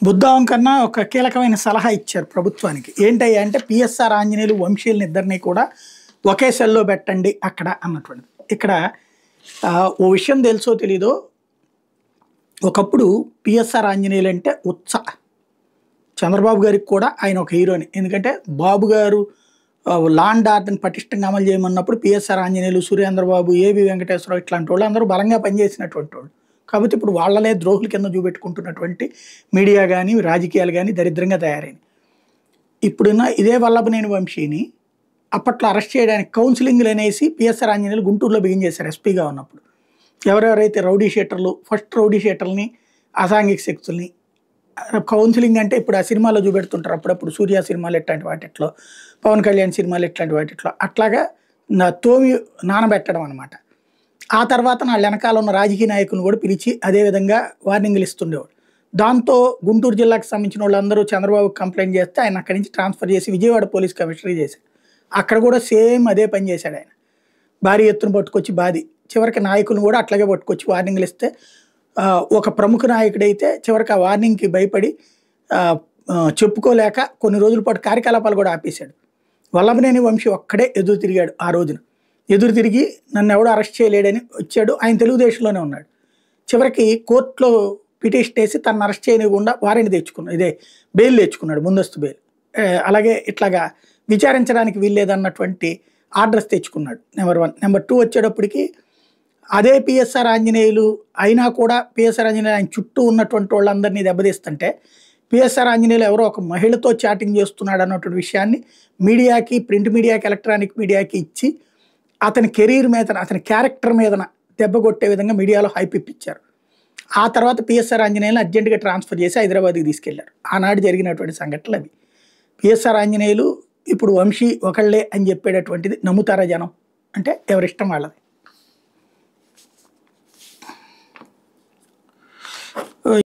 బుద్ధం కన్నా ఒక కీలకమైన సలహా ఇచ్చారు ప్రభుత్వానికి. ఏంటయ్యా అంటే పిఎస్ఆర్ ఆంజనేయులు, వంశీయులని ఇద్దరిని కూడా ఒకే సెల్‌లో పెట్టండి అక్కడ అన్నటువంటిది. ఇక్కడ ఓ విషయం తెలుసో తెలీదో ఒకప్పుడు పిఎస్ఆర్ ఆంజనేయులు అంటే ఉత్స. చంద్రబాబు గారికి కూడా ఆయన ఒక హీరోనే. ఎందుకంటే బాబు గారు లా అండ్ ఆర్డర్‌ని పటిష్టంగా అమలు చేయమన్నప్పుడు పిఎస్ఆర్ ఆంజనేయులు, సురేంద్రబాబు, ఏబీ వెంకటేశ్వరరావు ఇట్లాంటి వాళ్ళందరూ బలంగా పనిచేసినటువంటి వాళ్ళు. కాబట్టి ఇప్పుడు వాళ్ళనే ద్రోహుల కింద చూపెట్టుకుంటున్నటువంటి మీడియా గాని, రాజకీయాలు గాని దరిద్రంగా తయారైనాయి. ఇప్పుడున్న ఇదే వల్లభనేని వంశీని అప్పట్లో అరెస్ట్ చేయడానికి కౌన్సిలింగ్‌లనేసి పిఎస్ఆర్ ఆంజనేయులు గుంటూరులో బిగించేశారు ఎస్పీగా ఉన్నప్పుడు. ఎవరెవరైతే రౌడీ షీటర్లు, ఫస్ట్ రౌడీ షీటర్లని, అసాంఘిక శక్తుల్ని కౌన్సిలింగ్ అంటే ఇప్పుడు ఆ సినిమాలో చూపెడుతుంటారు అప్పుడప్పుడు 'సూర్య' సినిమాలు ఇట్లాంటి వాటిట్లో, 'పవన్ కళ్యాణ్' సినిమాలు ఇట్లాంటి వాటిట్లో అట్లాగా తోమి నానబెట్టడం అనమాట. ఆ తర్వాత వాళ్ళ వెనకాల ఉన్న రాజకీయ నాయకులను కూడా పిలిచి అదే విధంగా వార్నింగ్‌లు ఇస్తుండేవాడు. దాంతో గుంటూరు జిల్లాకు సంబంధించిన వాళ్ళందరూ చంద్రబాబుకి కంప్లెయింట్ చేస్తే ఆయన అక్కడి నుంచి ట్రాన్స్‌ఫర్ చేసి విజయవాడ పోలీస్ కమిషనరీ చేశారు. అక్కడ కూడా సేమ్ అదే పని చేశాడు ఆయన. భారీ ఎత్తున పట్టుకొచ్చి బాది. చివరికి నాయకులను కూడా అట్లాగే పట్టుకొచ్చి వార్నింగ్‌లు ఇస్తే ఒక ప్రముఖ నాయకుడైతే చివరికి ఆ వార్నింగ్‌కి భయపడి చెప్పుకోలేక కొన్ని రోజుల పాటు కార్యకలాపాలు కూడా ఆపేశాడు. వల్లభనేని వంశీ ఒక్కడే ఎదురు తిరిగాడు ఆ రోజున. ఎదురు తిరిగి నన్నెవడూ అరెస్ట్ చేయలేడని వచ్చాడు. ఆయన తెలుగుదేశంలోనే ఉన్నాడు. చివరికి కోర్టులో పిటిషన్ వేసి తనను అరెస్ట్ చేయనివ్వకుండా వారెంట్ తెచ్చుకున్నాడు. బెయిల్ తెచ్చుకున్నాడు, ముందస్తు బెయిల్. అలాగే ఇట్లాగా విచారించడానికి వీల్లేదన్నటువంటి ఆర్డర్స్ తెచ్చుకున్నాడు. నెంబర్ 1. నెంబర్ 2 వచ్చేటప్పటికి అదే పిఎస్ఆర్ ఆంజనేయులు అయినా కూడా పిఎస్ఆర్ ఆంజనేయులు ఆయన చుట్టూ ఉన్నటువంటి వాళ్ళందరినీ దెబ్బతీస్తుంటే పిఎస్ఆర్ ఆంజనేయులు ఎవరో ఒక మహిళతో చాటింగ్ చేస్తున్నాడు అన్నటువంటి విషయాన్ని మీడియాకి, ప్రింట్ మీడియాకి, ఎలక్ట్రానిక్ మీడియాకి ఇచ్చి అతని కెరీర్ మీద, అతని క్యారెక్టర్ మీదన దెబ్బ కొట్టే విధంగా మీడియాలో హైప్ ఇప్పించారు. ఆ తర్వాత పిఎస్ఆర్ ఆంజనేయులను అర్జెంటుగా ట్రాన్స్ఫర్ చేసి హైదరాబాద్కి తీసుకెళ్లారు. ఆనాడు జరిగినటువంటి సంఘటనలు అవి. పిఎస్ఆర్ ఆంజనేయులు ఇప్పుడు వంశీ ఒకళ్ళే అని చెప్పేటటువంటిది నమ్ముతారా జనం? అంటే ఎవరిష్టం వాళ్ళది.